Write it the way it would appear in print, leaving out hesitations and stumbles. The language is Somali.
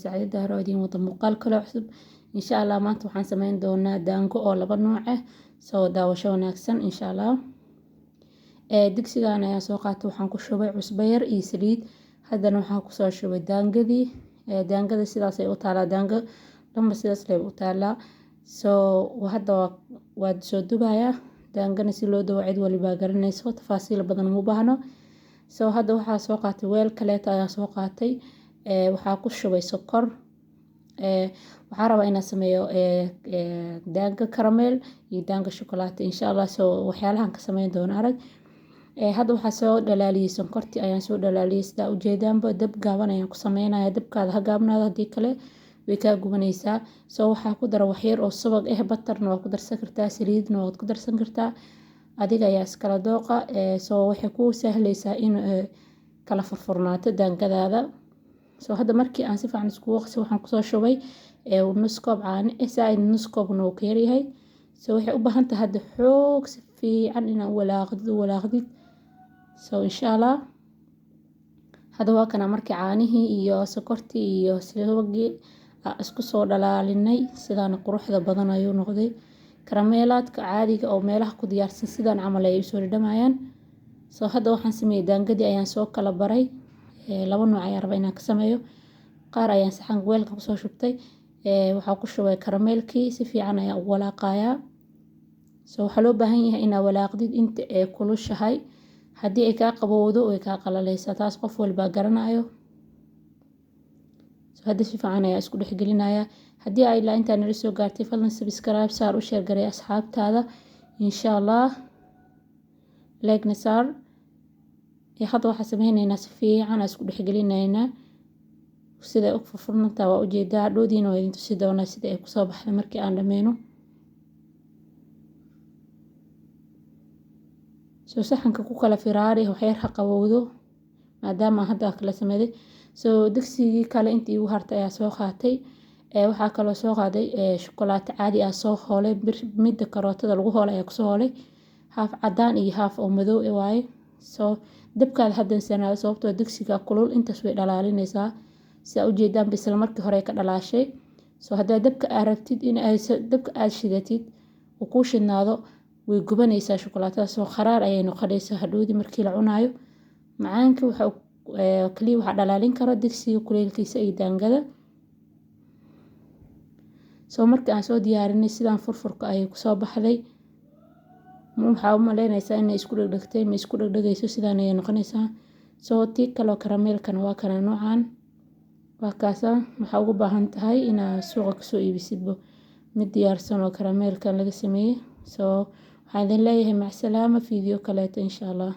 سعيدة رودين وضم مقال كل عصب إن شاء الله ما توحن سمين دونا دانكو أو لبا نوعه سو داوشو ناكسن إن شاء الله دقسيغانا يا سوقات وحن كشوبي عصبير إي سليد هذا نوحا كسو شوبي دانقدي دانقدي سيداس أي أطالا دانق لما سيداس لي أطالا سو وهذا واد سو دبايا دانقنا سيلو دو عيد واللي باقرني سو تفاصيل بدن مباهنو سو هذا وحا سوقاتي ويل كليتا يا سوقاتي waxaa ku shubay sokor waxaa rabaa inaan sameeyo daanka karameel iyo daanka shukulaato insha allah soo waxyaalahan ka sameyn doono arag hadda waxaa soo dhalaaliyay sonkortii ayaan soo dhalaaliyay sidaa ujeedaanba dab gaaban ayaan ku sameynaya dabkaada ha gaabnaado haddii kale way kaa gubanaysaa soo waxaa ku dara waxyar oo subag batarna waa ku darsan kartaa saliidna waad ku darsan kartaa adiga ayaa iskala dooqa soo waxay kuu sahlaysaa in kala furfurnaato daankadaada soo hadda markii aan si fiican isku waqsi waxaan kusoo shubay nus koob caano saaid nus koobna uu ka yaryahay soo waxay u baahan tahay hadda xoog si fiican inaan walaaqdid soo insha allah hadda waa kana markii caanihii iyo sokortii iyo silwagii isku soo dhalaalinay sidaan quruxda badan ayuu noqday karameelaadka caadiga oo meelaha ku diyaarsan sidaan camal ay soo dhadhamayaan soo hadda waxaan sameeyay daangadii ayaan soo kala baray laba nooc ayaan rabaa inaan ka sameeyo qaar ayaan saxan weelka kusoo shubtay waxaa ku shubay karameelkii si fiican ayaan u walaaqayaa soo waxaa loo baahan yahay inaad walaaqdid inta ay kulushahay haddii ay kaa qabowdo way kaa qalalaysaa taas qof walba garanayo soo hadda si fiican ayaan isku dhexgelinayaa haddii ay ilaa intaa nala soo gaartay fadlan subscribe saar u share garay asxaabtaada insha allah like na saar hadda waxaa sameynaynaa si fiican isku dhexgelinaynaa sida ay u furfurnantaa waa ujeedaa dhoodiina waa idin tusi doonaa sida ay kusoo baxday markii aan dhameyno soo saxanka ku kala firaari waxyar ha qabowdo maadaama hadda kala sameeyay soo digsigii kale intii ugu hartay ayaa soo qaatay waxaa kaloo soo qaaday shukulaato caadi ah soo hoolay midda karootada lagu hoolay ayaa kusoo hoolay haaf cadaan iyo haaf oo madow waaye soo dabkaada haddan sanaado sababtoo digsiga kulul intaas way dhalaalinaysaa sidaa ujeedaan bisla markii hore ka dhalaashay soo haddaa dabka aad rabtid in dabka aad shidatid uu kuu shidnaado way gubanaysaa shukulaatada soo qaraar ayay noqonaysaa hadhoodii markii la cunaayo macaanka kaliya waxaa dhalaalin karo digsiga kuleylkiisa iyo daangada soo markii aan soo diyaarinay sidaan furfurka ayay kusoo baxday waxaa u malaynaysaa inay isku dhegdhegtay ma isku dhegdhegayso sidaan ayay noqonaysaa soo tii kaloo karameelkana waa kana noocan waa kaasa waxaa ugu baahan tahay inaad suuqa kasoo iibisidbo mid diyaarsan oo karameelkan laga sameeyey soo waxaan idin leeyahay macsalaama fiideo kaleeto insha allah.